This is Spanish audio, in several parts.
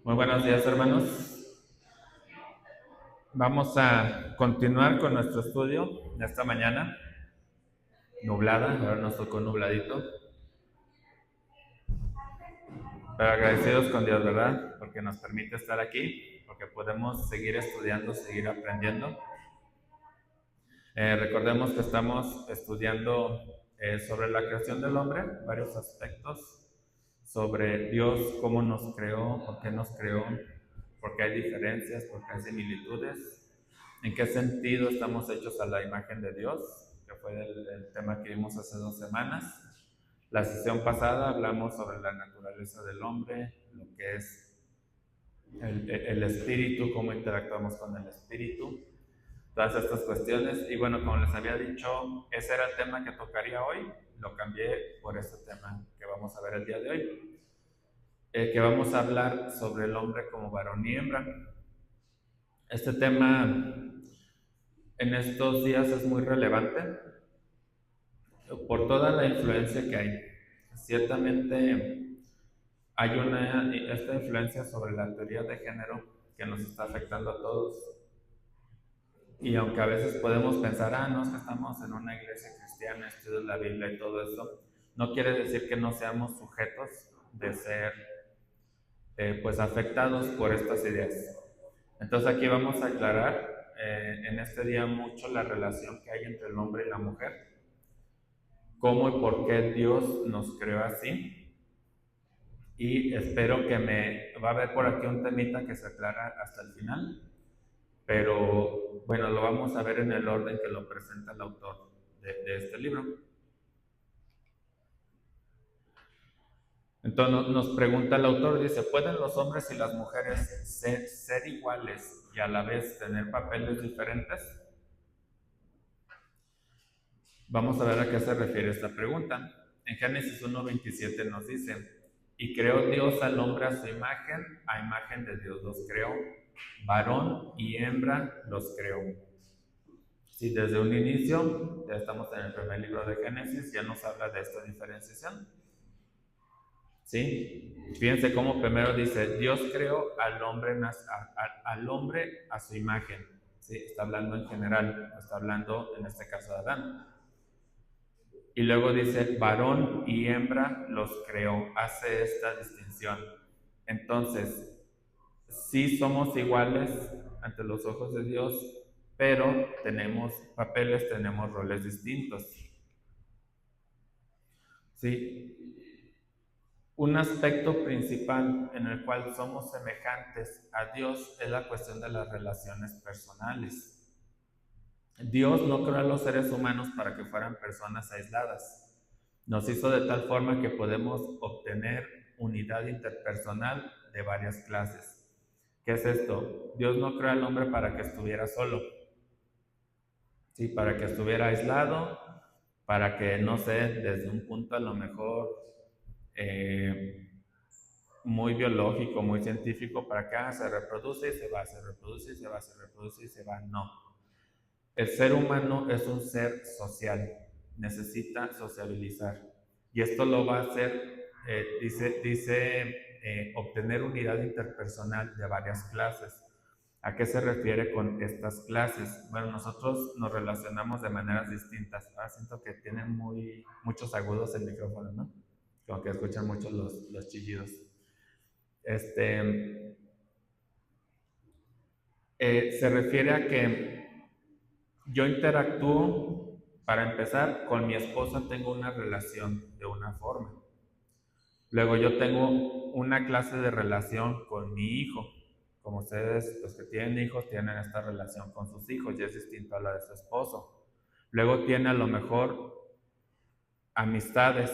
Muy buenos días, hermanos. Vamos a continuar con nuestro estudio de esta mañana, nublada, ahora nos tocó nubladito, pero agradecidos con Dios, ¿verdad? Porque nos permite estar aquí, porque podemos seguir estudiando, seguir aprendiendo. Recordemos que estamos estudiando sobre la creación del hombre, varios aspectos, sobre Dios, cómo nos creó, por qué nos creó, por qué hay diferencias, por qué hay similitudes, en qué sentido estamos hechos a la imagen de Dios, que fue el tema que vimos hace 2 semanas. La sesión pasada hablamos sobre la naturaleza del hombre, lo que es el espíritu, cómo interactuamos con el espíritu, todas estas cuestiones. Y bueno, como les había dicho, ese era el tema que tocaría hoy. Lo cambié por este tema que vamos a ver el día de hoy, que vamos a hablar sobre el hombre como varón y hembra. Este tema en estos días es muy relevante por toda la influencia que hay. Ciertamente hay esta influencia sobre la teoría de género que nos está afectando a todos. Y aunque a veces podemos pensar, no, es que estamos en una iglesia cristiana, estudios la Biblia y todo eso, no quiere decir que no seamos sujetos de ser pues afectados por estas ideas. Entonces aquí vamos a aclarar en este día mucho la relación que hay entre el hombre y la mujer, cómo y por qué Dios nos creó así. Y espero que va a haber por aquí un temita que se aclara hasta el final, pero bueno, lo vamos a ver en el orden que lo presenta el autor de este libro. Entonces nos pregunta el autor, dice, ¿pueden los hombres y las mujeres ser iguales y a la vez tener papeles diferentes? Vamos a ver a qué se refiere esta pregunta. En Génesis 1:27 nos dice, y creó Dios al hombre a su imagen, a imagen de Dios los creó, varón y hembra los creó. Si desde un inicio, ya estamos en el primer libro de Génesis, ya nos habla de esta diferenciación. ¿Sí? Fíjense cómo primero dice, Dios creó al hombre a su imagen. ¿Sí? Está hablando en general, está hablando en este caso de Adán. Y luego dice, varón y hembra los creó, hace esta distinción. Entonces, sí somos iguales ante los ojos de Dios, pero tenemos papeles, tenemos roles distintos. ¿Sí? Un aspecto principal en el cual somos semejantes a Dios es la cuestión de las relaciones personales. Dios no creó a los seres humanos para que fueran personas aisladas. Nos hizo de tal forma que podemos obtener unidad interpersonal de varias clases. ¿Qué es esto? Dios no creó al hombre para que estuviera solo, ¿sí? Para que estuviera aislado, para que, no sé, desde un punto a lo mejor muy biológico, muy científico, para que se reproduce y se va, se reproduce y se va, se reproduce y se va. No. El ser humano es un ser social, necesita sociabilizar. Y esto lo va a hacer, dice obtener unidad interpersonal de varias clases. ¿A qué se refiere con estas clases? Bueno, nosotros nos relacionamos de maneras distintas. Ahora siento que tienen muchos agudos el micrófono, ¿no? Como que escuchan mucho los chillidos. Se refiere a que yo interactúo, para empezar, con mi esposa tengo una relación de una forma. Luego yo tengo una clase de relación con mi hijo. Como ustedes, los que tienen hijos, tienen esta relación con sus hijos y es distinto a la de su esposo. Luego tiene a lo mejor amistades,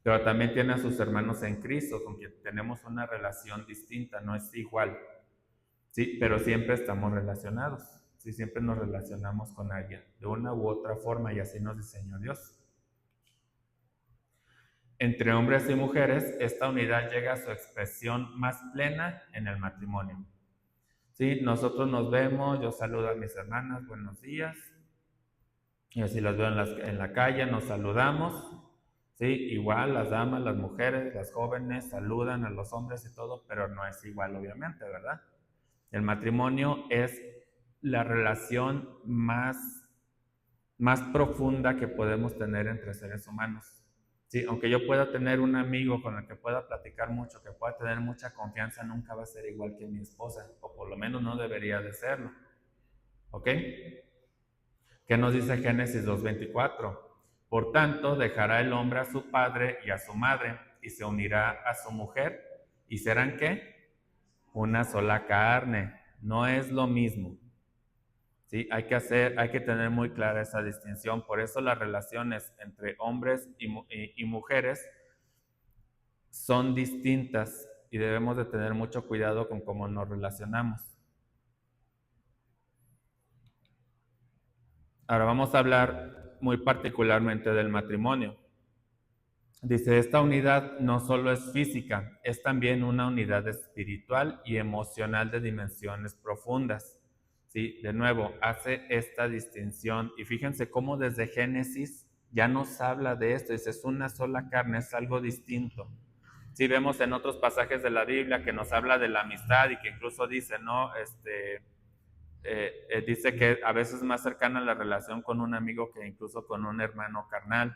pero también tiene a sus hermanos en Cristo, con quien tenemos una relación distinta, no es igual. Sí, pero siempre estamos relacionados. Sí, siempre nos relacionamos con alguien, de una u otra forma, y así nos diseñó Dios. Entre hombres y mujeres, esta unidad llega a su expresión más plena en el matrimonio. Sí, nosotros nos vemos, yo saludo a mis hermanas, buenos días, y así las veo en la calle, nos saludamos, Sí, igual las damas, las mujeres, las jóvenes saludan a los hombres y todo, pero no es igual, obviamente, ¿verdad? El matrimonio es la relación más profunda que podemos tener entre seres humanos. Sí, aunque yo pueda tener un amigo con el que pueda platicar mucho, que pueda tener mucha confianza, nunca va a ser igual que mi esposa, o por lo menos no debería de serlo. ¿Ok? ¿Qué nos dice Génesis 2:24? Por tanto, dejará el hombre a su padre y a su madre, y se unirá a su mujer, y serán ¿qué? Una sola carne. No es lo mismo. ¿Sí? Hay que tener muy clara esa distinción. Por eso las relaciones entre hombres y mujeres son distintas y debemos de tener mucho cuidado con cómo nos relacionamos. Ahora vamos a hablar muy particularmente del matrimonio. Dice, esta unidad no solo es física, es también una unidad espiritual y emocional de dimensiones profundas. Sí, de nuevo, hace esta distinción y fíjense cómo desde Génesis ya nos habla de esto, dice, es una sola carne, es algo distinto. Sí, vemos en otros pasajes de la Biblia que nos habla de la amistad y que incluso dice, ¿no? Dice que a veces es más cercana la relación con un amigo que incluso con un hermano carnal.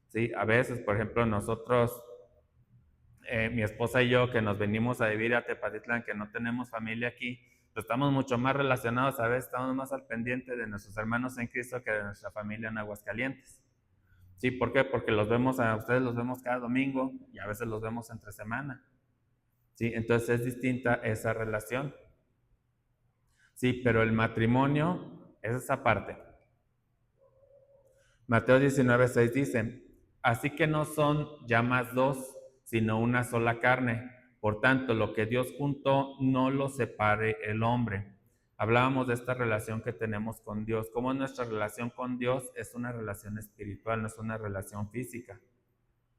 Sí, a veces, por ejemplo, nosotros, mi esposa y yo, que nos venimos a vivir a Tepatitlán, que no tenemos familia aquí, pues estamos mucho más relacionados, a veces estamos más al pendiente de nuestros hermanos en Cristo que de nuestra familia en Aguascalientes. Sí, ¿por qué? Porque los vemos a ustedes, los vemos cada domingo y a veces los vemos entre semana. Sí, entonces es distinta esa relación. Sí, pero el matrimonio es esa parte. Mateo 19:6 dice, así que no son ya más dos, sino una sola carne. Por tanto, lo que Dios juntó, no lo separe el hombre. Hablábamos de esta relación que tenemos con Dios. Cómo nuestra relación con Dios es una relación espiritual, no es una relación física.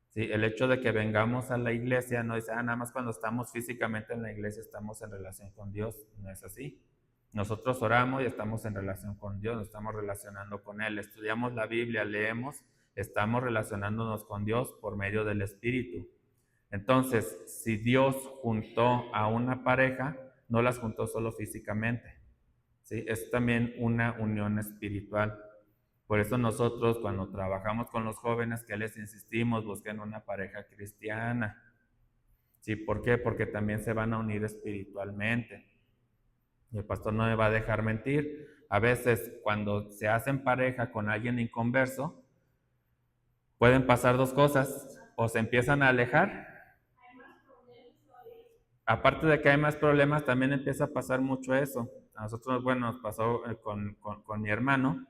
¿Sí? El hecho de que vengamos a la iglesia no dice, nada más cuando estamos físicamente en la iglesia estamos en relación con Dios. No es así. Nosotros oramos y estamos en relación con Dios, nos estamos relacionando con Él. Estudiamos la Biblia, leemos, estamos relacionándonos con Dios por medio del Espíritu. Entonces, si Dios juntó a una pareja, no las juntó solo físicamente. ¿Sí? Es también una unión espiritual. Por eso nosotros cuando trabajamos con los jóvenes, que les insistimos, busquen una pareja cristiana. ¿Sí? ¿Por qué? Porque también se van a unir espiritualmente. Y el pastor no me va a dejar mentir. A veces cuando se hacen pareja con alguien inconverso, pueden pasar dos cosas. O se empiezan a alejar. Aparte de que hay más problemas, también empieza a pasar mucho eso. A nosotros, bueno, nos pasó con mi hermano,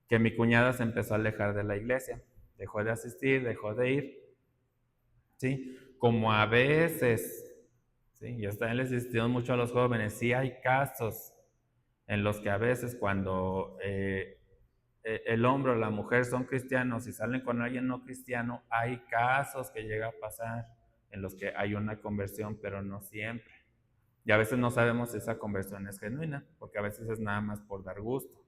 que mi cuñada se empezó a alejar de la iglesia. Dejó de asistir, dejó de ir. ¿Sí? Como a veces, ¿sí? Y también les insistimos mucho a los jóvenes, sí hay casos en los que a veces cuando el hombre o la mujer son cristianos y salen con alguien no cristiano, hay casos que llega a pasar en los que hay una conversión, pero no siempre. Y a veces no sabemos si esa conversión es genuina, porque a veces es nada más por dar gusto.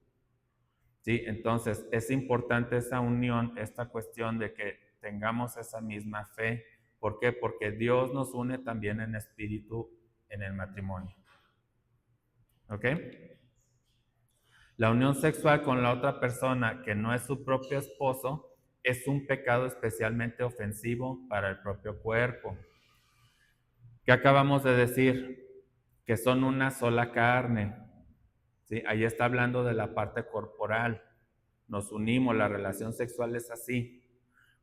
¿Sí? Entonces es importante esa unión, esta cuestión de que tengamos esa misma fe. ¿Por qué? Porque Dios nos une también en espíritu en el matrimonio. ¿Ok? La unión sexual con la otra persona que no es su propio esposo es un pecado especialmente ofensivo para el propio cuerpo. ¿Qué acabamos de decir? Que son una sola carne. ¿Sí? Ahí está hablando de la parte corporal. Nos unimos, la relación sexual es así.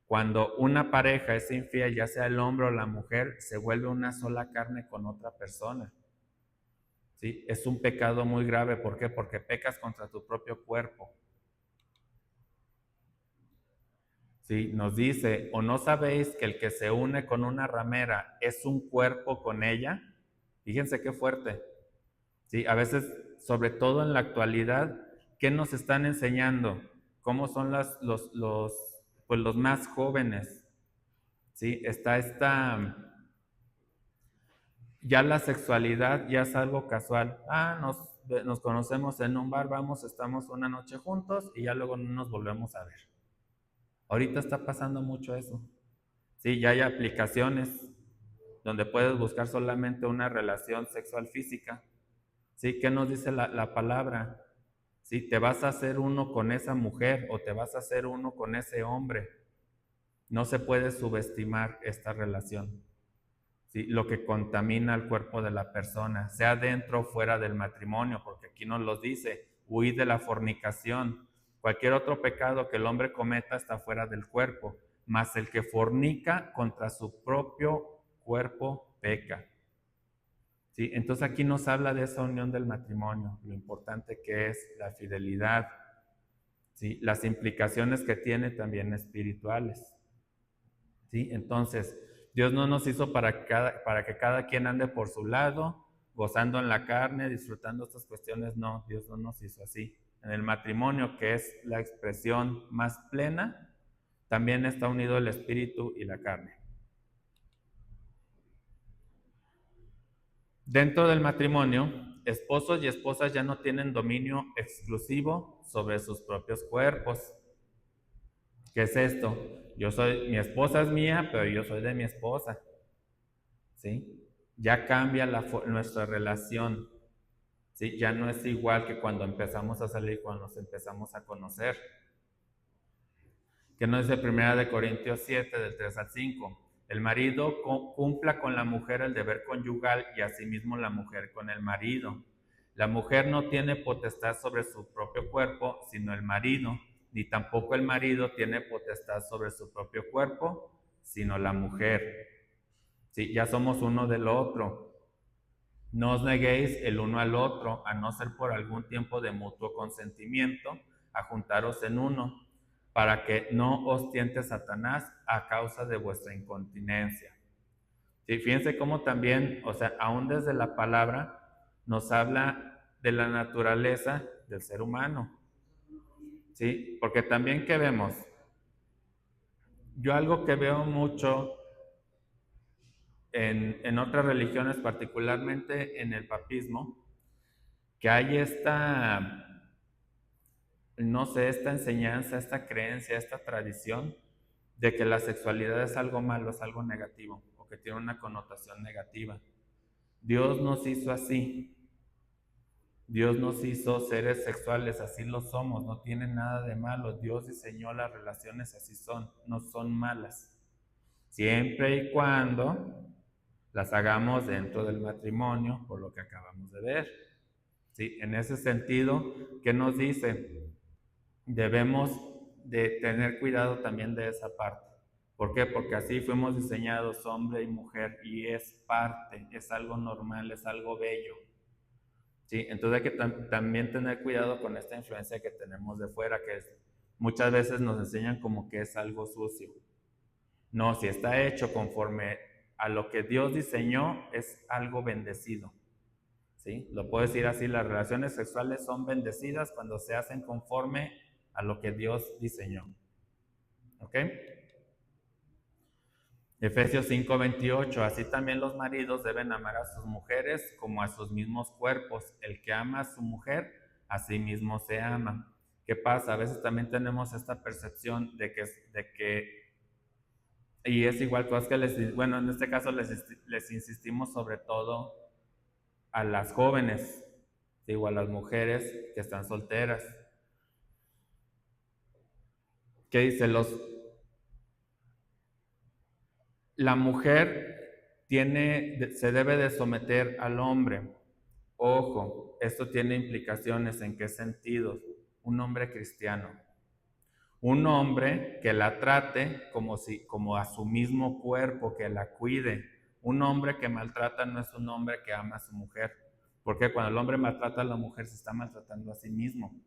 Cuando una pareja es infiel, ya sea el hombre o la mujer, se vuelve una sola carne con otra persona. ¿Sí? Es un pecado muy grave. ¿Por qué? Porque pecas contra tu propio cuerpo. ¿Sí? Nos dice, ¿o no sabéis que el que se une con una ramera es un cuerpo con ella? Fíjense qué fuerte. ¿Sí? A veces, sobre todo en la actualidad, ¿qué nos están enseñando? ¿Cómo son pues los más jóvenes? ¿Sí? Está ya la sexualidad ya es algo casual. Nos conocemos en un bar, vamos, estamos una noche juntos y ya luego no nos volvemos a ver. Ahorita está pasando mucho eso. Sí, ya hay aplicaciones donde puedes buscar solamente una relación sexual física. ¿Sí? ¿Qué nos dice la palabra? ¿Sí? Te vas a hacer uno con esa mujer o te vas a hacer uno con ese hombre. No se puede subestimar esta relación. ¿Sí? Lo que contamina el cuerpo de la persona, sea dentro o fuera del matrimonio, porque aquí nos lo dice, huid de la fornicación. Cualquier otro pecado que el hombre cometa está fuera del cuerpo, mas el que fornica contra su propio cuerpo peca. ¿Sí? Entonces aquí nos habla de esa unión del matrimonio, lo importante que es la fidelidad, ¿sí? Las implicaciones que tiene también espirituales. ¿Sí? Entonces, Dios no nos hizo para que cada quien ande por su lado, gozando en la carne, disfrutando estas cuestiones. No, Dios no nos hizo así. En el matrimonio, que es la expresión más plena, también está unido el espíritu y la carne. Dentro del matrimonio, esposos y esposas ya no tienen dominio exclusivo sobre sus propios cuerpos. ¿Qué es esto? Mi esposa es mía, pero yo soy de mi esposa. ¿Sí? Ya cambia nuestra relación. ¿Sí? Ya no es igual que cuando empezamos a salir, cuando nos empezamos a conocer. Que nos dice 1 Corintios 7, del 3 al 5. El marido cumpla con la mujer el deber conyugal y asimismo la mujer con el marido. La mujer no tiene potestad sobre su propio cuerpo, sino el marido, ni tampoco el marido tiene potestad sobre su propio cuerpo, sino la mujer. Sí, ya somos uno del otro. No os neguéis el uno al otro, a no ser por algún tiempo de mutuo consentimiento, a juntaros en uno, para que no os tiente Satanás a causa de vuestra incontinencia. Sí, fíjense cómo también, o sea, aún desde la palabra, nos habla de la naturaleza del ser humano. ¿Sí? Porque también, ¿qué vemos? Yo algo que veo mucho en otras religiones, particularmente en el papismo, que hay no sé, esta enseñanza, esta creencia, esta tradición de que la sexualidad es algo malo, es algo negativo, o que tiene una connotación negativa. Dios nos hizo así. Dios nos hizo seres sexuales, así lo somos, no tiene nada de malo. Dios diseñó las relaciones así son, no son malas. Siempre y cuando las hagamos dentro del matrimonio, por lo que acabamos de ver. ¿Sí? En ese sentido, ¿qué nos dice? Debemos de tener cuidado también de esa parte. ¿Por qué? Porque así fuimos diseñados hombre y mujer y es parte, es algo normal, es algo bello. ¿Sí? Entonces hay que también tener cuidado con esta influencia que tenemos de fuera, que muchas veces nos enseñan como que es algo sucio. No, si está hecho conforme a lo que Dios diseñó, es algo bendecido. ¿Sí? Lo puedo decir así, las relaciones sexuales son bendecidas cuando se hacen conforme a lo que Dios diseñó. ¿Ok? Efesios 5:28, así también los maridos deben amar a sus mujeres como a sus mismos cuerpos. El que ama a su mujer, a sí mismo se ama. ¿Qué pasa? A veces también tenemos esta percepción de que y es igual cosas que bueno, en este caso les insistimos sobre todo a las jóvenes, digo, a las mujeres que están solteras. ¿Qué dice? La mujer se debe de someter al hombre. Ojo, esto tiene implicaciones. ¿En qué sentido? Un hombre cristiano. Un hombre que la trate como a su mismo cuerpo, que la cuide. Un hombre que maltrata no es un hombre que ama a su mujer. Porque cuando el hombre maltrata a la mujer se está maltratando a sí mismo.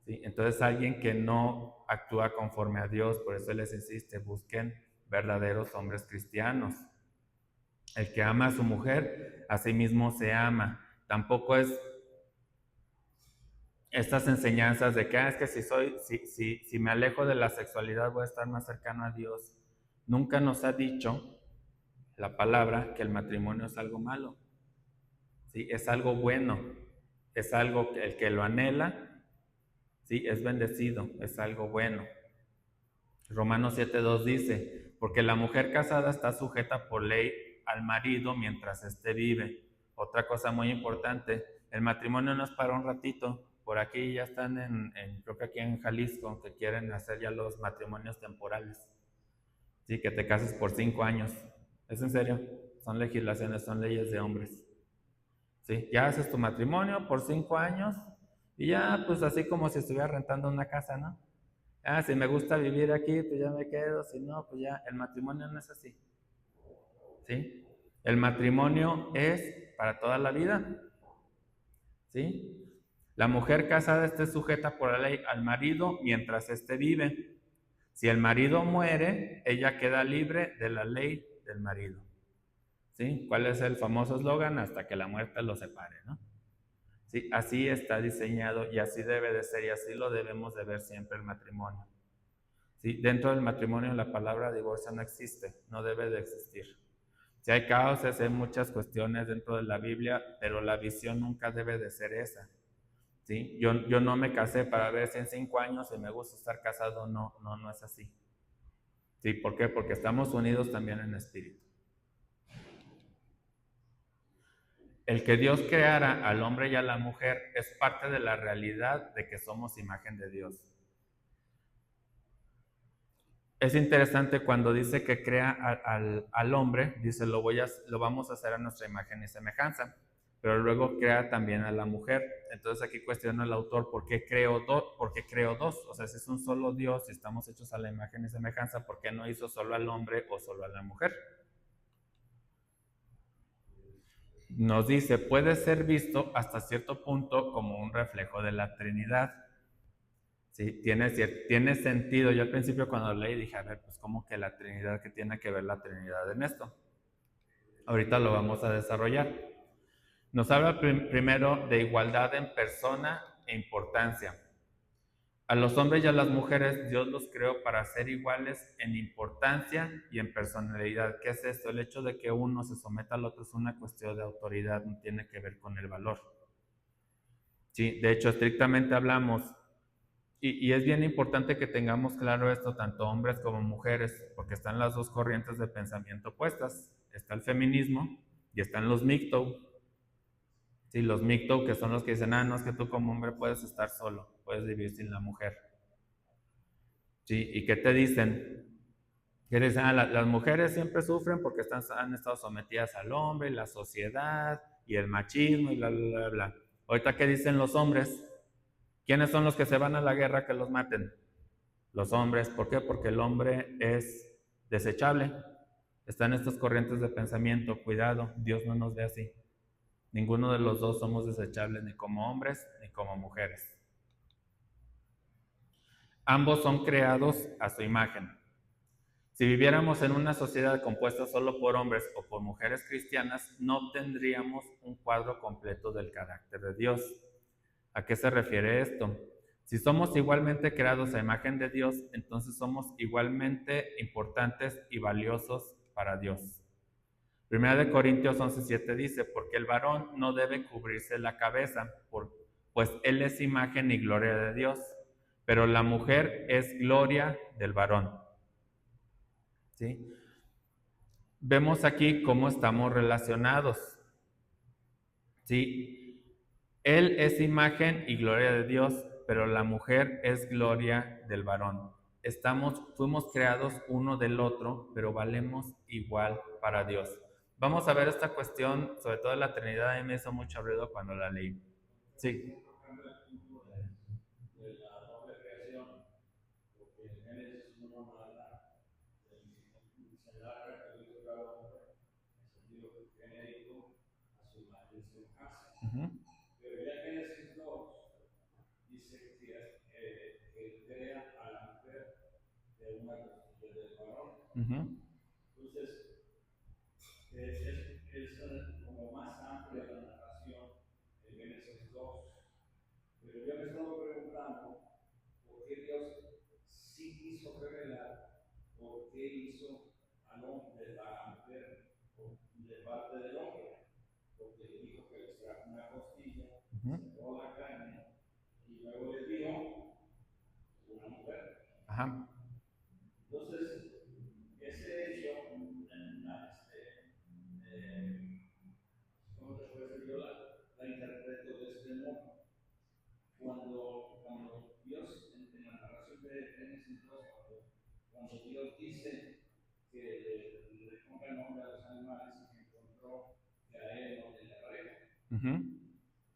¿Sí? Entonces alguien que no actúa conforme a Dios, por eso les insiste, busquen verdaderos hombres cristianos. El que ama a su mujer, a sí mismo se ama. Tampoco es estas enseñanzas de que es que si me alejo de la sexualidad voy a estar más cercano a Dios. Nunca nos ha dicho la palabra que el matrimonio es algo malo. ¿Sí? Es algo bueno, es algo que el que lo anhela, ¿sí? Es bendecido, es algo bueno. Romanos 7:2 dice, porque la mujer casada está sujeta por ley al marido mientras éste vive. Otra cosa muy importante, el matrimonio no es para un ratito. Por aquí ya están creo que aquí en Jalisco, que quieren hacer ya los matrimonios temporales. Sí, que te cases por 5 años. ¿Es en serio? Son legislaciones, son leyes de hombres. Sí, ya haces tu matrimonio por 5 años y ya, pues así como si estuviera rentando una casa, ¿no? Ah, si me gusta vivir aquí, pues ya me quedo, si no, pues ya, el matrimonio no es así, ¿sí? El matrimonio es para toda la vida, ¿sí? La mujer casada esté sujeta por la ley al marido mientras éste vive. Si el marido muere, ella queda libre de la ley del marido, ¿sí? ¿Cuál es el famoso eslogan? Hasta que la muerte los separe, ¿no? Sí, así está diseñado y así debe de ser y así lo debemos de ver siempre el matrimonio. ¿Sí? Dentro del matrimonio la palabra divorcio no existe, no debe de existir. Si hay causas, hay muchas cuestiones dentro de la Biblia, pero la visión nunca debe de ser esa. ¿Sí? Yo no me casé para ver si en 5 años si me gusta estar casado, no es así. ¿Sí? ¿Por qué? Porque estamos unidos también en espíritu. El que Dios creara al hombre y a la mujer es parte de la realidad de que somos imagen de Dios. Es interesante cuando dice que crea al hombre, dice lo vamos a hacer a nuestra imagen y semejanza, pero luego crea también a la mujer. Entonces aquí cuestiona el autor, ¿por qué creó dos? O sea, si es un solo Dios y estamos hechos a la imagen y semejanza, ¿por qué no hizo solo al hombre o solo a la mujer? Nos dice, puede ser visto hasta cierto punto como un reflejo de la Trinidad. Sí, tiene sentido. Yo al principio cuando leí dije, a ver, pues ¿cómo que la Trinidad? ¿Qué tiene que ver la Trinidad en esto? Ahorita lo vamos a desarrollar. Nos habla primero de igualdad en persona e importancia. A los hombres y a las mujeres Dios los creó para ser iguales en importancia y en personalidad. ¿Qué es esto? El hecho de que uno se someta al otro es una cuestión de autoridad, no tiene que ver con el valor. Sí, de hecho, estrictamente hablamos, y es bien importante que tengamos claro esto, tanto hombres como mujeres, porque están las dos corrientes de pensamiento opuestas. Está el feminismo y están los MGTOW. Sí, los MGTOW, que son los que dicen, no, es que tú como hombre puedes estar solo, puedes vivir sin la mujer. Sí, ¿y qué te dicen? Que dicen, las mujeres siempre sufren porque han estado sometidas al hombre, y la sociedad, y el machismo, y bla, bla, bla, bla. Ahorita, ¿qué dicen los hombres? ¿Quiénes son los que se van a la guerra que los maten? Los hombres. ¿Por qué? Porque el hombre es desechable. Están estas corrientes de pensamiento. Cuidado, Dios no nos ve así. Ninguno de los dos somos desechables, ni como hombres ni como mujeres. Ambos son creados a su imagen. Si viviéramos en una sociedad compuesta solo por hombres o por mujeres cristianas, no tendríamos un cuadro completo del carácter de Dios. ¿A qué se refiere esto? Si somos igualmente creados a imagen de Dios, entonces somos igualmente importantes y valiosos para Dios. Primera de Corintios 11:7 dice, porque el varón no debe cubrirse la cabeza, pues él es imagen y gloria de Dios, pero la mujer es gloria del varón. ¿Sí? Vemos aquí cómo estamos relacionados. ¿Sí? Él es imagen y gloria de Dios, pero la mujer es gloria del varón. Fuimos creados uno del otro, pero valemos igual para Dios. Vamos a ver esta cuestión, sobre todo la Trinidad, a mí me hizo mucho ruido cuando la leí. Sí. Uh-huh. Uh-huh. Uh-huh. Ajá. dice que le ponga el nombre a los animales y que encontró que a él no le pareja.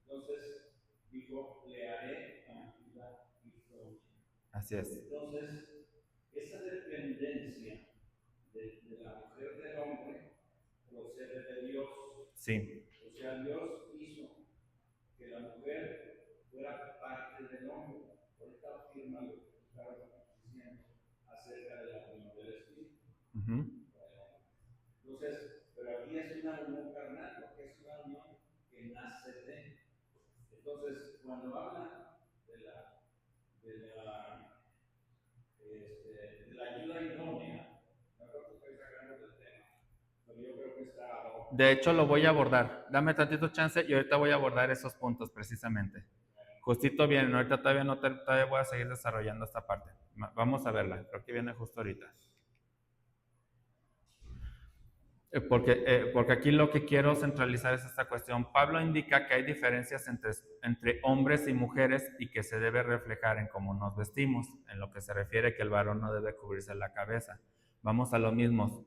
Entonces dijo, le haré tranquila y floja. Así es. Entonces, esa dependencia de la mujer del hombre procede de Dios. Sí. O sea, Dios hizo que la mujer fuera parte del hombre. Ahorita afirma lo que estaba diciendo acerca de la unión del Espíritu. Entonces, pero aquí es una unión carnal, porque es una unión que nace de. Entonces, cuando habla de la ayuda idónea, no creo que estoy sacando del tema, pero yo creo que está. De hecho, lo voy a abordar. Dame tantito chance y ahorita voy a abordar esos puntos precisamente. Justito viene, ahorita todavía no todavía voy a seguir desarrollando esta parte. Vamos a verla, creo que viene justo ahorita. Porque aquí lo que quiero centralizar es esta cuestión. Pablo indica que hay diferencias entre hombres y mujeres y que se debe reflejar en cómo nos vestimos, en lo que se refiere que el varón no debe cubrirse la cabeza. Vamos a lo mismo,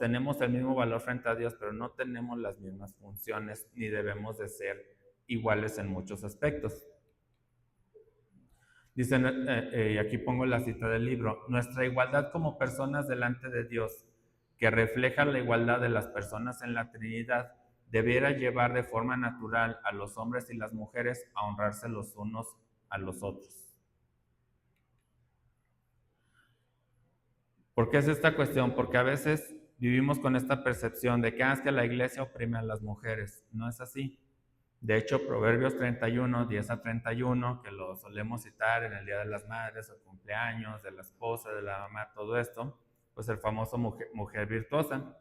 tenemos el mismo valor frente a Dios, pero no tenemos las mismas funciones ni debemos de ser iguales en muchos aspectos. Dicen, y aquí pongo la cita del libro, nuestra igualdad como personas delante de Dios, que refleja la igualdad de las personas en la Trinidad, debiera llevar de forma natural a los hombres y las mujeres a honrarse los unos a los otros. ¿Por qué es esta cuestión? Porque a veces vivimos con esta percepción de que es que la iglesia oprime a las mujeres. No es así. De hecho, Proverbios 31, 10 a 31, que lo solemos citar en el Día de las Madres, o cumpleaños, de la esposa, de la mamá, todo esto, pues el famoso mujer virtuosa.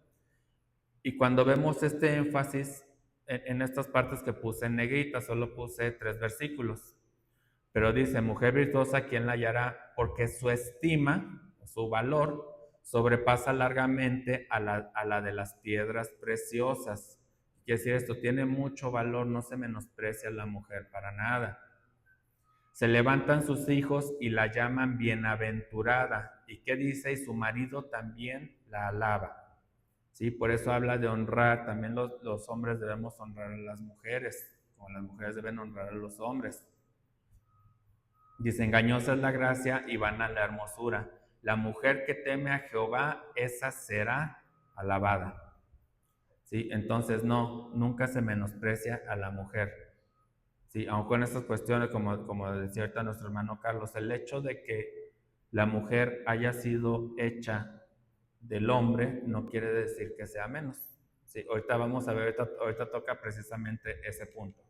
Y cuando vemos este énfasis en estas partes que puse en negrita, solo puse 3 versículos. Pero dice, mujer virtuosa, ¿quién la hallará? Porque su estima, su valor, sobrepasa largamente a la de las piedras preciosas. Quiere decir esto, tiene mucho valor, no se menosprecia a la mujer para nada. Se levantan sus hijos y la llaman bienaventurada. ¿Y qué dice? Y su marido también la alaba. ¿Sí? Por eso habla de honrar. También los hombres debemos honrar a las mujeres, como las mujeres deben honrar a los hombres. Dice, engañosa es la gracia y vana la hermosura. La mujer que teme a Jehová, esa será alabada. ¿Sí? Entonces, no, nunca se menosprecia a la mujer. ¿Sí? Aun con estas cuestiones, como decía ahorita nuestro hermano Carlos, el hecho de que la mujer haya sido hecha del hombre no quiere decir que sea menos. ¿Sí? Ahorita vamos a ver, ahorita toca precisamente ese punto.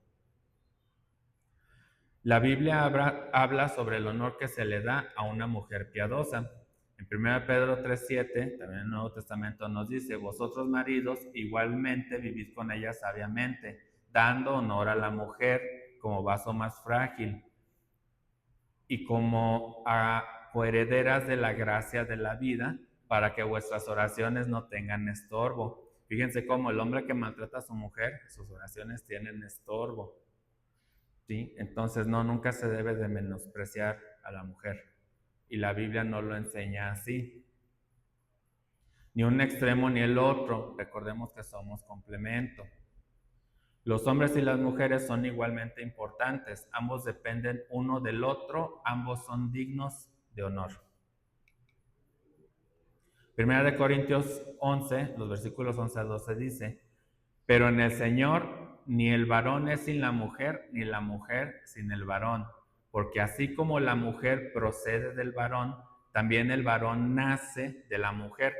La Biblia habla sobre el honor que se le da a una mujer piadosa. En 1 Pedro 3:7, también en el Nuevo Testamento nos dice, vosotros maridos igualmente vivid con ella sabiamente, dando honor a la mujer como vaso más frágil y como a coherederas de la gracia de la vida, para que vuestras oraciones no tengan estorbo. Fíjense cómo el hombre que maltrata a su mujer, sus oraciones tienen estorbo. ¿Sí? Entonces, no, nunca se debe de menospreciar a la mujer. Y la Biblia no lo enseña así. Ni un extremo ni el otro. Recordemos que somos complemento. Los hombres y las mujeres son igualmente importantes. Ambos dependen uno del otro. Ambos son dignos de honor. Primera de Corintios 11, los versículos 11 a 12 dice, pero en el Señor ni el varón es sin la mujer, ni la mujer sin el varón. Porque así como la mujer procede del varón, también el varón nace de la mujer,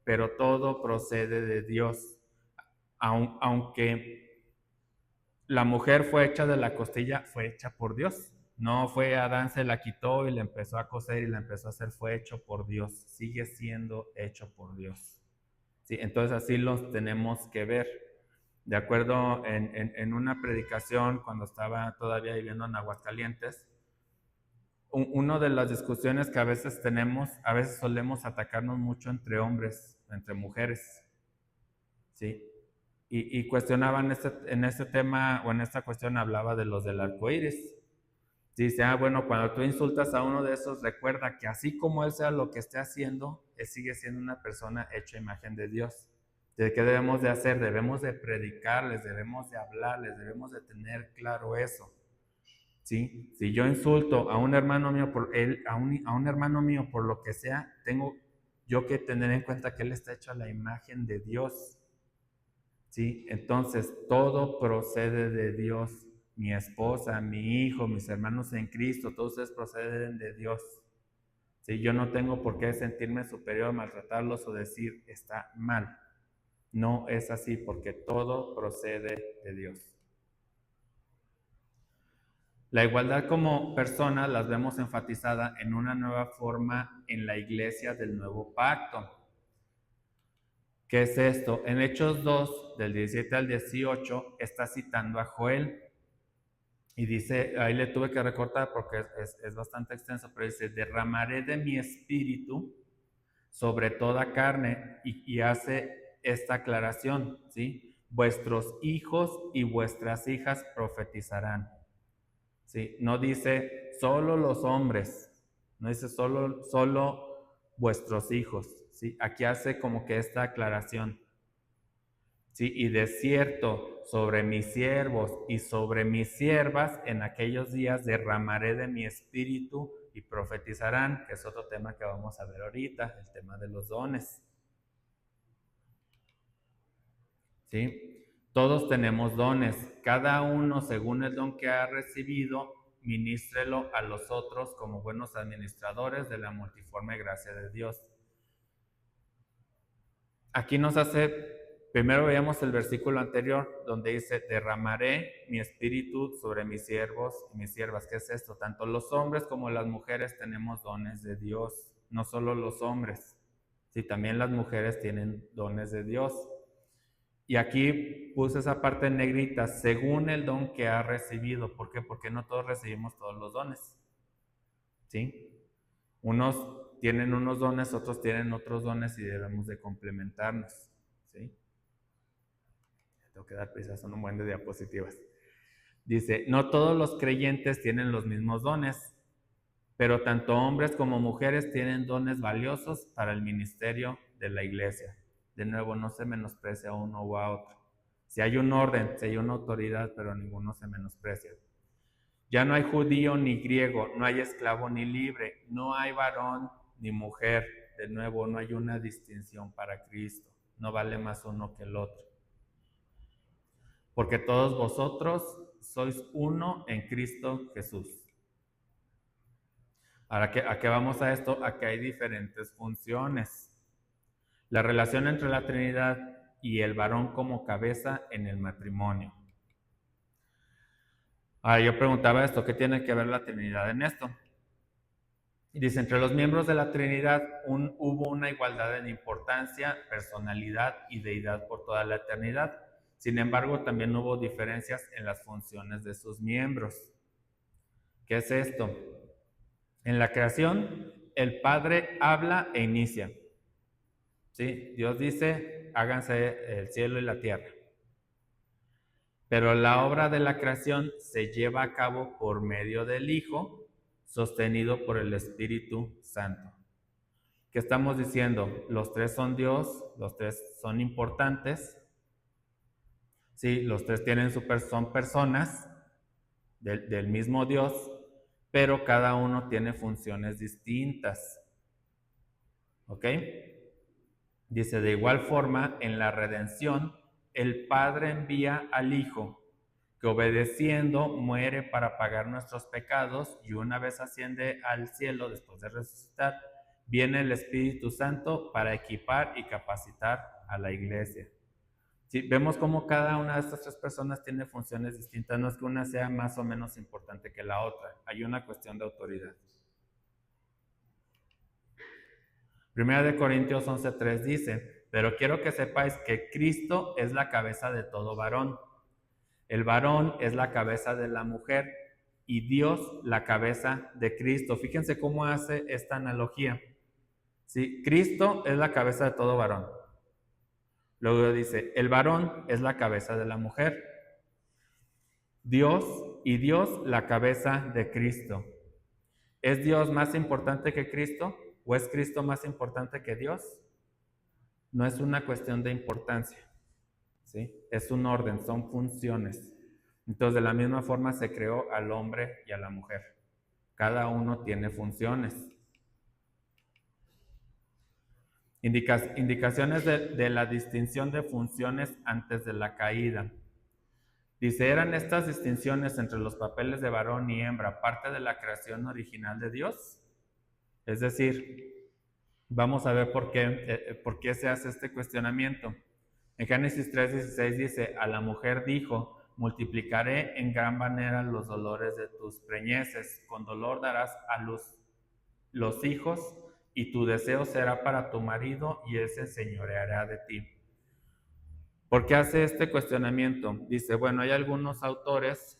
pero todo procede de Dios. Aunque la mujer fue hecha de la costilla, fue hecha por Dios. No fue Adán, se la quitó y le empezó a coser y la empezó a hacer, fue hecho por Dios. Sigue siendo hecho por Dios. ¿Sí? Entonces así los tenemos que ver. De acuerdo, en una predicación, cuando estaba todavía viviendo en Aguascalientes, una de las discusiones que a veces tenemos, a veces solemos atacarnos mucho entre hombres, entre mujeres, ¿sí? Y cuestionaban en este tema, o en esta cuestión hablaba de los del arco iris. Dice, bueno, cuando tú insultas a uno de esos, recuerda que así como él sea lo que esté haciendo, él sigue siendo una persona hecha a imagen de Dios. ¿De qué debemos de hacer? Debemos de predicarles, debemos de hablarles, debemos de tener claro eso. ¿Sí? Si yo insulto a un hermano mío a un hermano mío por lo que sea, tengo yo que tener en cuenta que él está hecho a la imagen de Dios. ¿Sí? Entonces, todo procede de Dios. Mi esposa, mi hijo, mis hermanos en Cristo, todos ustedes proceden de Dios. ¿Sí? Yo no tengo por qué sentirme superior, maltratarlos o decir está mal. No es así, porque todo procede de Dios. La igualdad como personas las vemos enfatizada en una nueva forma en la iglesia del nuevo pacto. ¿Qué es esto? En Hechos 2, del 17 al 18, está citando a Joel. Y dice, ahí le tuve que recortar porque es bastante extenso, pero dice, derramaré de mi espíritu sobre toda carne, y hace esta aclaración, ¿sí? Vuestros hijos y vuestras hijas profetizarán. ¿Sí? No dice solo los hombres, no dice solo vuestros hijos, ¿sí? Aquí hace como que esta aclaración. ¿Sí? Y de cierto, sobre mis siervos y sobre mis siervas en aquellos días derramaré de mi espíritu y profetizarán, que es otro tema que vamos a ver ahorita, el tema de los dones. ¿Sí? Todos tenemos dones, cada uno según el don que ha recibido, ministrelo a los otros como buenos administradores de la multiforme gracia de Dios. Aquí nos hace, primero veamos el versículo anterior donde dice, derramaré mi espíritu sobre mis siervos y mis siervas. ¿Qué es esto? Tanto los hombres como las mujeres tenemos dones de Dios, no solo los hombres, sí, también las mujeres tienen dones de Dios. Y aquí puse esa parte en negrita, según el don que ha recibido. ¿Por qué? Porque no todos recibimos todos los dones, ¿sí? Unos tienen unos dones, otros tienen otros dones y debemos de complementarnos, ¿sí? Tengo que dar prisa, son un buen de diapositivas. Dice, no todos los creyentes tienen los mismos dones, pero tanto hombres como mujeres tienen dones valiosos para el ministerio de la iglesia. De nuevo, no se menosprecia a uno o a otro. Si hay un orden, si hay una autoridad, pero ninguno se menosprecia. Ya no hay judío ni griego, no hay esclavo ni libre, no hay varón ni mujer. De nuevo, no hay una distinción para Cristo. No vale más uno que el otro. Porque todos vosotros sois uno en Cristo Jesús. Ahora, ¿a qué vamos a esto? A que hay diferentes funciones. La relación entre la Trinidad y el varón como cabeza en el matrimonio. Ahora, yo preguntaba esto, ¿qué tiene que ver la Trinidad en esto? Y dice, entre los miembros de la Trinidad hubo una igualdad en importancia, personalidad y deidad por toda la eternidad. Sin embargo, también hubo diferencias en las funciones de sus miembros. ¿Qué es esto? En la creación, el Padre habla e inicia. ¿Sí? Dios dice, háganse el cielo y la tierra. Pero la obra de la creación se lleva a cabo por medio del Hijo, sostenido por el Espíritu Santo. ¿Qué estamos diciendo? Los tres son Dios, los tres son importantes. Sí, los tres son personas del mismo Dios, pero cada uno tiene funciones distintas. ¿Ok? Dice, de igual forma, en la redención, el Padre envía al Hijo, que obedeciendo muere para pagar nuestros pecados, y una vez asciende al cielo después de resucitar, viene el Espíritu Santo para equipar y capacitar a la iglesia. Sí, vemos cómo cada una de estas tres personas tiene funciones distintas, no es que una sea más o menos importante que la otra, hay una cuestión de autoridad. Primera de Corintios 11:3 dice, pero quiero que sepáis que Cristo es la cabeza de todo varón. El varón es la cabeza de la mujer y Dios la cabeza de Cristo. Fíjense cómo hace esta analogía. ¿Sí? Cristo es la cabeza de todo varón. Luego dice, el varón es la cabeza de la mujer. Dios y Dios la cabeza de Cristo. ¿Es Dios más importante que Cristo o es Cristo más importante que Dios? No es una cuestión de importancia, ¿sí? Es un orden, son funciones. Entonces, de la misma forma se creó al hombre y a la mujer. Cada uno tiene funciones. Indicaciones de la distinción de funciones antes de la caída. Dice, ¿eran estas distinciones entre los papeles de varón y hembra parte de la creación original de Dios? Es decir, vamos a ver por qué se hace este cuestionamiento. En Génesis 3:16 dice, a la mujer dijo, multiplicaré en gran manera los dolores de tus preñeces, con dolor darás a luz los hijos, y tu deseo será para tu marido, y él se enseñoreará de ti. ¿Por qué hace este cuestionamiento? Dice, bueno, hay algunos autores,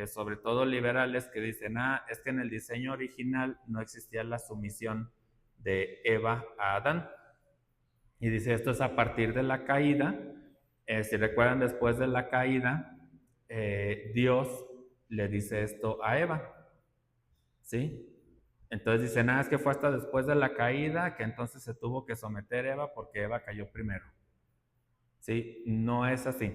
sobre todo liberales, que dicen, es que en el diseño original no existía la sumisión de Eva a Adán. Y dice, esto es a partir de la caída. Si recuerdan, después de la caída, Dios le dice esto a Eva, ¿sí? Entonces dice, es que fue hasta después de la caída que entonces se tuvo que someter Eva porque Eva cayó primero. ¿Sí? No es así.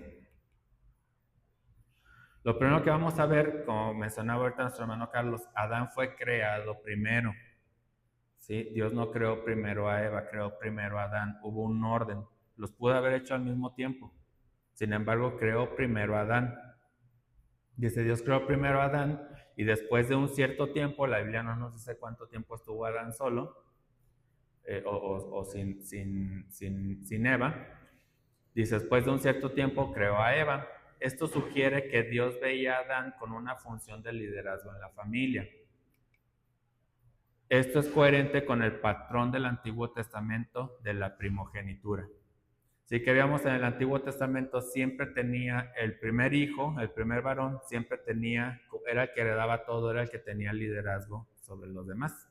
Lo primero que vamos a ver, como mencionaba ahorita nuestro hermano Carlos, Adán fue creado primero. ¿Sí? Dios no creó primero a Eva, creó primero a Adán. Hubo un orden. Los pudo haber hecho al mismo tiempo. Sin embargo, creó primero a Adán. Dice, Dios creó primero a Adán y después de un cierto tiempo, la Biblia no nos dice cuánto tiempo estuvo Adán solo o sin Eva. Dice, después de un cierto tiempo creó a Eva. Esto sugiere que Dios veía a Adán con una función de liderazgo en la familia. Esto es coherente con el patrón del Antiguo Testamento de la primogenitura. Sí, que veamos en el Antiguo Testamento siempre tenía el primer hijo, el primer varón, siempre era el que heredaba todo, era el que tenía liderazgo sobre los demás.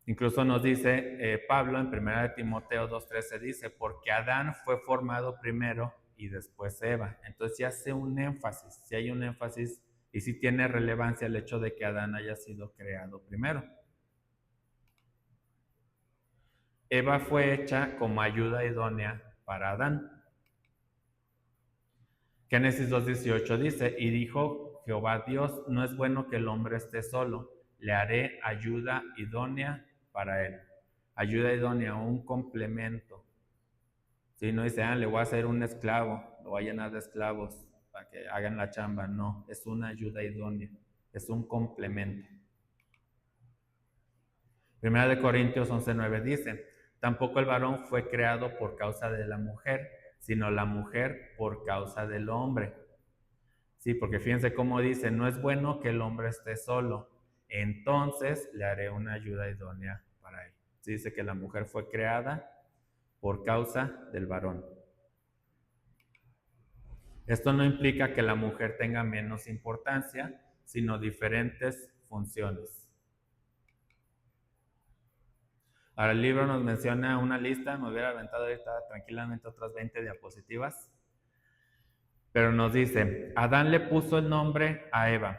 Incluso nos dice Pablo en 1 Timoteo 2:13, dice, porque Adán fue formado primero y después Eva. Entonces ya hace un énfasis, si hay un énfasis y sí tiene relevancia el hecho de que Adán haya sido creado primero. Eva fue hecha como ayuda idónea para Adán. Génesis 2:18 dice, y dijo Jehová Dios, no es bueno que el hombre esté solo, le haré ayuda idónea para él. Ayuda idónea, un complemento. Si no dice, le voy a hacer un esclavo, lo voy a llenar de esclavos para que hagan la chamba. No, es una ayuda idónea, es un complemento. Primera de Corintios 11:9 dice, tampoco el varón fue creado por causa de la mujer, sino la mujer por causa del hombre. Sí, porque fíjense cómo dice, no es bueno que el hombre esté solo, entonces le haré una ayuda idónea para él. Sí, dice que la mujer fue creada por causa del varón. Esto no implica que la mujer tenga menos importancia, sino diferentes funciones. Ahora el libro nos menciona una lista, me hubiera aventado ahorita tranquilamente otras 20 diapositivas, pero nos dice, Adán le puso el nombre a Eva.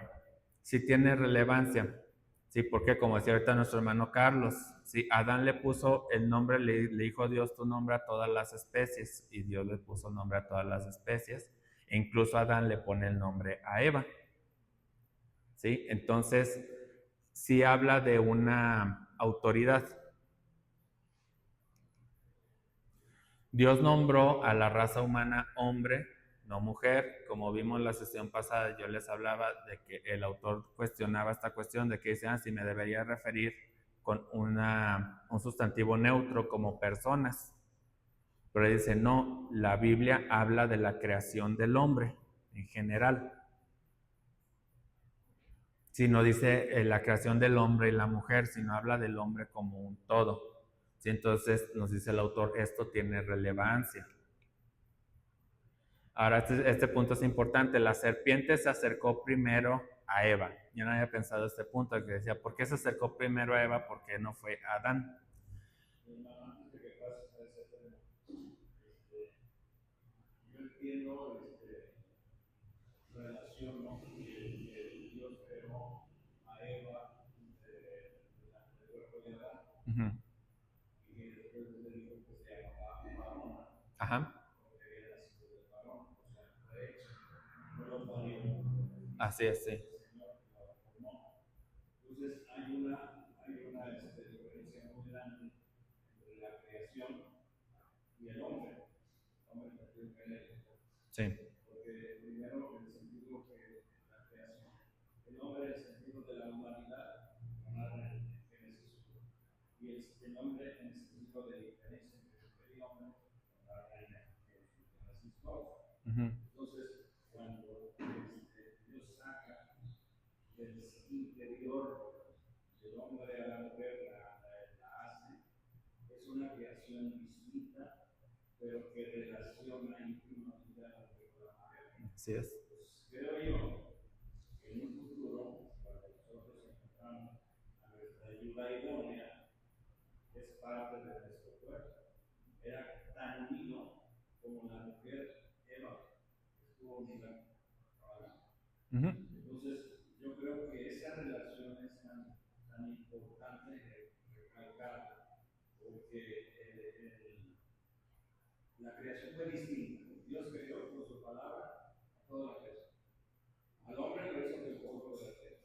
Sí tiene relevancia, sí, porque como decía ahorita nuestro hermano Carlos, sí, Adán le puso el nombre, le dijo Dios tu nombre a todas las especies, y Dios le puso el nombre a todas las especies, e incluso Adán le pone el nombre a Eva. ¿Sí? Entonces, sí habla de una autoridad. Dios nombró a la raza humana hombre, no mujer. Como vimos en la sesión pasada, yo les hablaba de que el autor cuestionaba esta cuestión de que decían si me debería referir con un sustantivo neutro como personas. Pero dice, no, la Biblia habla de la creación del hombre en general. Si no dice la creación del hombre y la mujer, sino habla del hombre como un todo. ¿Sí? Entonces nos dice el autor, esto tiene relevancia. Ahora este punto es importante, la serpiente se acercó primero a Eva. Yo no había pensado este punto, que decía, ¿por qué se acercó primero a Eva? ¿Por qué no fue a Adán? Antes de que pases a ese tema, yo entiendo relación, ¿no? Que Dios creó a Eva del cuerpo de Adán y que después le dijo que se llamaba varón, Ajá. porque había nacido del varón, o sea, fue hecho, no lo parió. Así es, sí. El Señor lo formó. Entonces hay una diferencia muy grande entre la creación y el hombre. El hombre perdió género. Sí. Porque primero en el sentido que la creación, el hombre en el sentido de la humanidad, en Génesis 1, y el hombre en el sentido de diferencia entre mujer y hombre, en Génesis 2. Entonces, cuando Dios saca del interior del hombre a la mujer, la hace, es una creación distinta, pero que relaciona íntimamente a la mujer con la mujer. Así es. Pues creo yo que en un futuro, cuando nosotros encontramos a nuestra ayuda idónea, es parte de nuestro cuerpo. Era tan unido como la mujer Eva estuvo unida a Adán. Entonces, yo creo que esa relación es tan importante recalcarla, porque la creación fue distinta. Dios creó por su palabra a toda la creación. Al hombre lo hizo del polvo de la tierra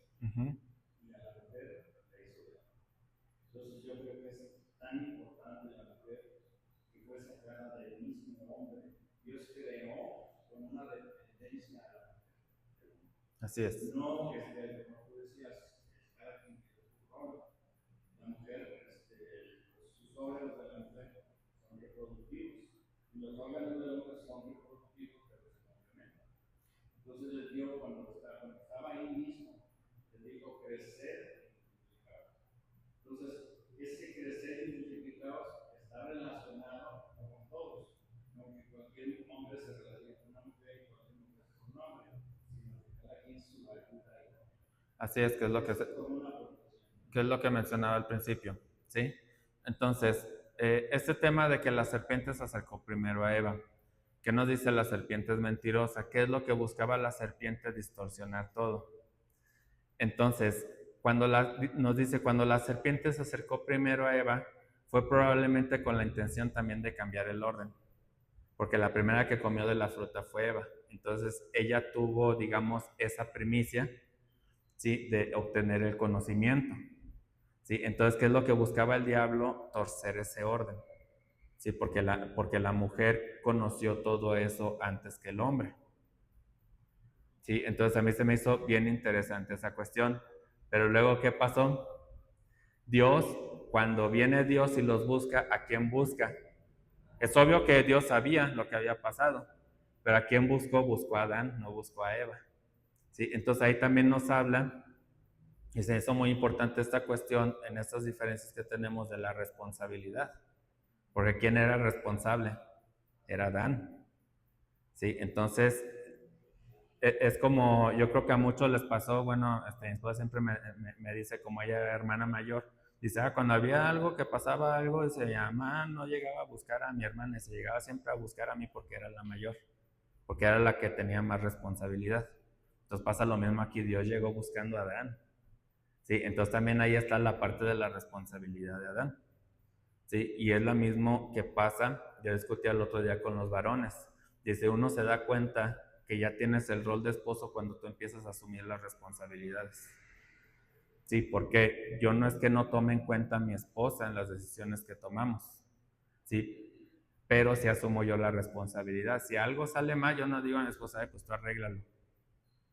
y a la mujer la hizo de agua. Entonces, yo creo que es tan importante la mujer que fue sacada del mismo hombre. Dios creó con una dependencia a la mujer. Así es. No, como tú decías, cada quien tiene su rol. La mujer, sus órganos de la mujer son reproductivos y los órganos del hombre son reproductivos, pero se complementan. Entonces les dio, cuando estaba ahí mismo, les dijo crecer y multiplicaros. Entonces, ese crecer y multiplicaros está relacionado con todos. No que cualquier hombre se relacione con una mujer y cualquier mujer con un hombre, sino que cada quien su ayuda. Así es, que es lo que mencionaba al principio, ¿sí? Entonces, este tema de que la serpiente se acercó primero a Eva, ¿qué nos dice la serpiente es mentirosa? ¿Qué es lo que buscaba la serpiente? Distorsionar todo. Entonces, nos dice, cuando la serpiente se acercó primero a Eva, fue probablemente con la intención también de cambiar el orden, porque la primera que comió de la fruta fue Eva. Entonces, ella tuvo, digamos, esa primicia, ¿sí?, de obtener el conocimiento. ¿Sí? Entonces, ¿qué es lo que buscaba el diablo? Torcer ese orden. ¿Sí? Porque la mujer conoció todo eso antes que el hombre. ¿Sí? Entonces, a mí se me hizo bien interesante esa cuestión. Pero luego, ¿qué pasó? Dios, cuando viene Dios y los busca, ¿a quién busca? Es obvio que Dios sabía lo que había pasado, pero ¿a quién buscó? Buscó a Adán, no buscó a Eva. ¿Sí? Entonces, ahí también nos habla. Y se hizo muy importante esta cuestión en estas diferencias que tenemos de la responsabilidad. Porque ¿quién era responsable? Era Adán. ¿Sí? Entonces, es como, yo creo que a muchos les pasó, bueno, mi esposa siempre me dice, como ella era hermana mayor, dice, cuando había algo que pasaba algo, dice, mi mamá no llegaba a buscar a mi hermana, se llegaba siempre a buscar a mí porque era la mayor, porque era la que tenía más responsabilidad. Entonces pasa lo mismo aquí, Dios llegó buscando a Adán. ¿Sí? Entonces también ahí está la parte de la responsabilidad de Adán. ¿Sí? Y es lo mismo que pasa, yo discutí el otro día con los varones. Dice, uno se da cuenta que ya tienes el rol de esposo cuando tú empiezas a asumir las responsabilidades. Sí, porque yo no es que no tome en cuenta a mi esposa en las decisiones que tomamos, ¿sí? Pero si asumo yo la responsabilidad. Si algo sale mal, yo no digo a mi esposa, pues tú arréglalo.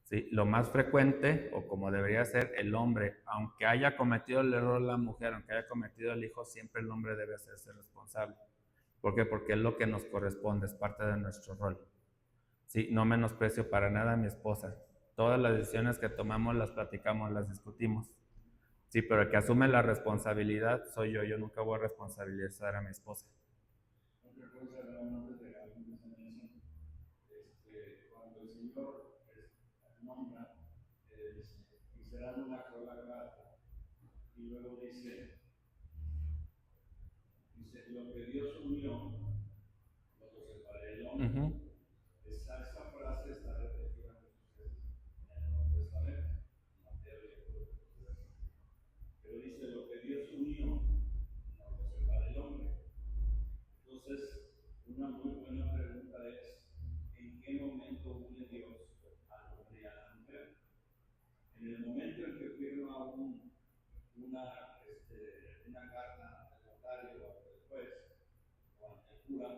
¿Sí? Lo más frecuente, o como debería ser, el hombre, aunque haya cometido el error la mujer, aunque haya cometido el hijo, siempre el hombre debe hacerse responsable. ¿Por qué? Porque es lo que nos corresponde, es parte de nuestro rol. ¿Sí? No menosprecio para nada a mi esposa. Todas las decisiones que tomamos las platicamos, las discutimos. Sí, pero el que asume la responsabilidad soy yo. Yo nunca voy a responsabilizar a mi esposa. Cuando el Señor nombra y será una sola grata, y luego dice, lo que Dios unió, lo que separe el hombre. Esa frase está repetida muchas veces una muy buena pregunta es, ¿en qué momento une Dios al hombre y a la mujer? En el momento en que firma una carta al notario o al juez o ante el cura,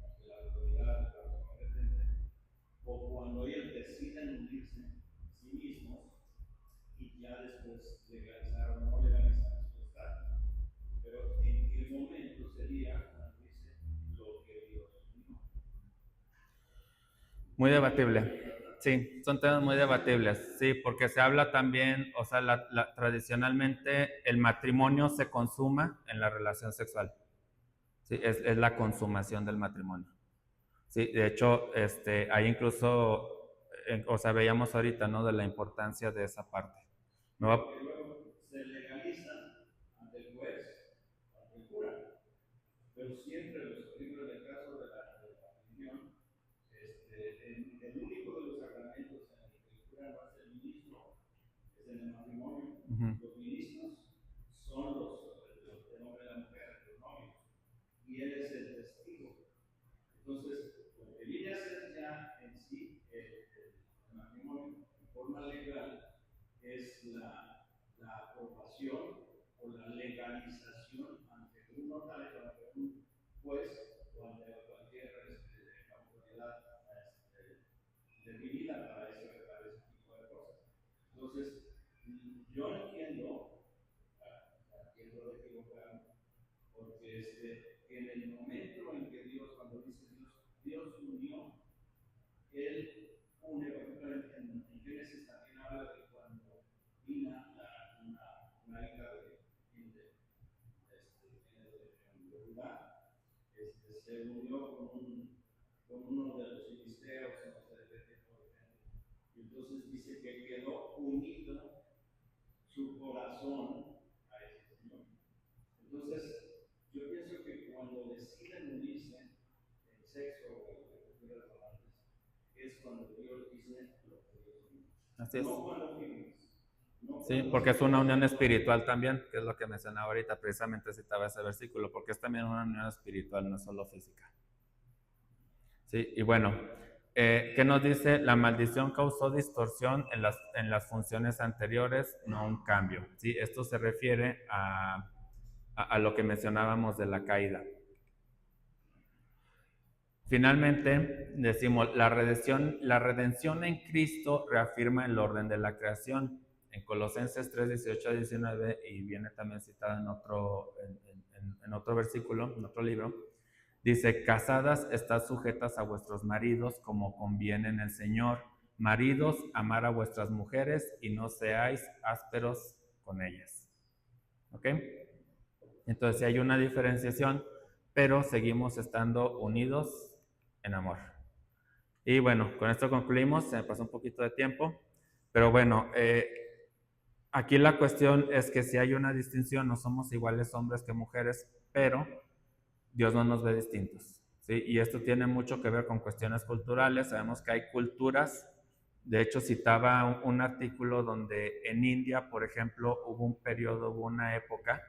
ante la autoridad competente, o cuando ellos deciden unirse sí mismos y ya después legalizar o no legalizar su estado. Pero ¿en qué momento sería cuando dice lo que Dios unió? Muy debatible. Sí, son temas muy debatibles. Sí, porque se habla también, o sea, tradicionalmente el matrimonio se consuma en la relación sexual. Sí, es la consumación del matrimonio. Sí, de hecho, hay incluso, o sea, veíamos ahorita, ¿no? De la importancia de esa parte. ¿No? Porque luego se legaliza ante el juez, ante el cura, pero siempre los libros del caso de la religión, el único de los sacramentos en el que el cura no es el ministro es en el matrimonio. Los ministros son el hombre y la mujer, los novios, y él es el testigo. Entonces, lo que viene a ser ya en sí el matrimonio en forma legal es la aprobación o la legalización ante un notario, ante un juez o ante cualquier autoridad definida para ese tipo de cosas. Entonces, yo entiendo de equivocarme, porque en el momento en que Dios, cuando dice Dios unió, Él une, por ejemplo, en Génesis también habla de cuando Dina, una hija de Judá, se unió con uno de los filisteos, no sé de qué, por ejemplo. Y entonces dice que quedó unido su corazón a ese Señor. Entonces, yo pienso que cuando deciden unirse en sexo o en culturas romances, es cuando Dios dice lo que Dios dice. Así es. No cuando firmes. Sí, porque es una unión espiritual también, que es lo que mencionaba ahorita, precisamente citaba ese versículo, porque es también una unión espiritual, no solo física. Sí, y bueno, ¿qué nos dice? La maldición causó distorsión en las funciones anteriores, no un cambio. ¿Sí? Esto se refiere a lo que mencionábamos de la caída. Finalmente, decimos, la redención en Cristo reafirma el orden de la creación. En Colosenses 3, 18 a 19, y viene también citada en otro versículo, en otro libro, dice, casadas, estad sujetas a vuestros maridos como conviene en el Señor. Maridos, amar a vuestras mujeres y no seáis ásperos con ellas. ¿Ok? Entonces, sí hay una diferenciación, pero seguimos estando unidos en amor. Y bueno, con esto concluimos, se me pasó un poquito de tiempo, pero bueno, aquí la cuestión es que si hay una distinción, no somos iguales hombres que mujeres, pero Dios no nos ve distintos, ¿sí? Y esto tiene mucho que ver con cuestiones culturales. Sabemos que hay culturas, de hecho citaba un artículo donde en India, por ejemplo, hubo una época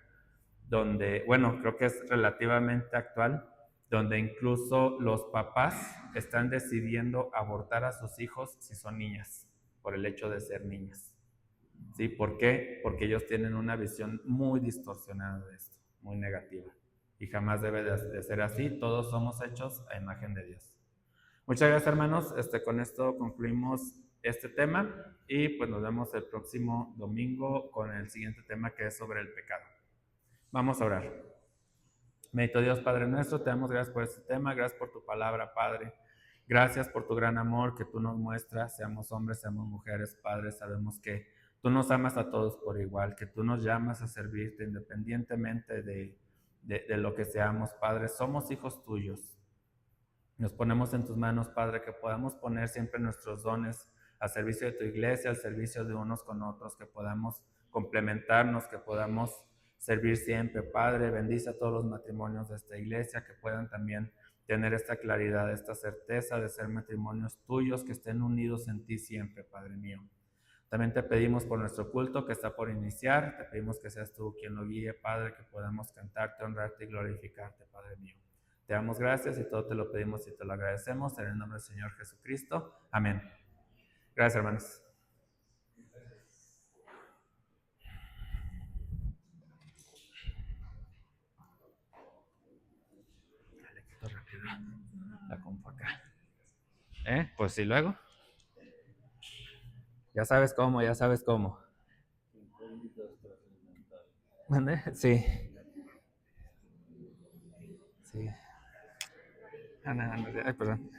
donde, bueno, creo que es relativamente actual, donde incluso los papás están decidiendo abortar a sus hijos si son niñas, por el hecho de ser niñas. ¿Sí? ¿Por qué? Porque ellos tienen una visión muy distorsionada de esto, muy negativa. Y jamás debe de ser así, todos somos hechos a imagen de Dios. Muchas gracias, hermanos. Con esto concluimos este tema y pues nos vemos el próximo domingo con el siguiente tema, que es sobre el pecado. Vamos a orar. Bendito Dios, Padre nuestro, te damos gracias por este tema, gracias por tu palabra, Padre. Gracias por tu gran amor que tú nos muestras, seamos hombres, seamos mujeres, Padre. Sabemos que tú nos amas a todos por igual, que tú nos llamas a servirte independientemente de lo que seamos, Padre. Somos hijos tuyos. Nos ponemos en tus manos, Padre, que podamos poner siempre nuestros dones al servicio de tu iglesia, al servicio de unos con otros, que podamos complementarnos, que podamos servir siempre. Padre, bendice a todos los matrimonios de esta iglesia, que puedan también tener esta claridad, esta certeza de ser matrimonios tuyos, que estén unidos en ti siempre, Padre mío. También te pedimos por nuestro culto que está por iniciar, te pedimos que seas tú quien lo guíe, Padre, que podamos cantarte, honrarte y glorificarte, Padre mío. Te damos gracias y todo te lo pedimos y te lo agradecemos en el nombre del Señor Jesucristo. Amén. Gracias, hermanos. Le quito rápido la compu acá. Pues sí, luego. Ya sabes cómo, ya sabes cómo. ¿Mande? Sí. Sí. Ay, perdón.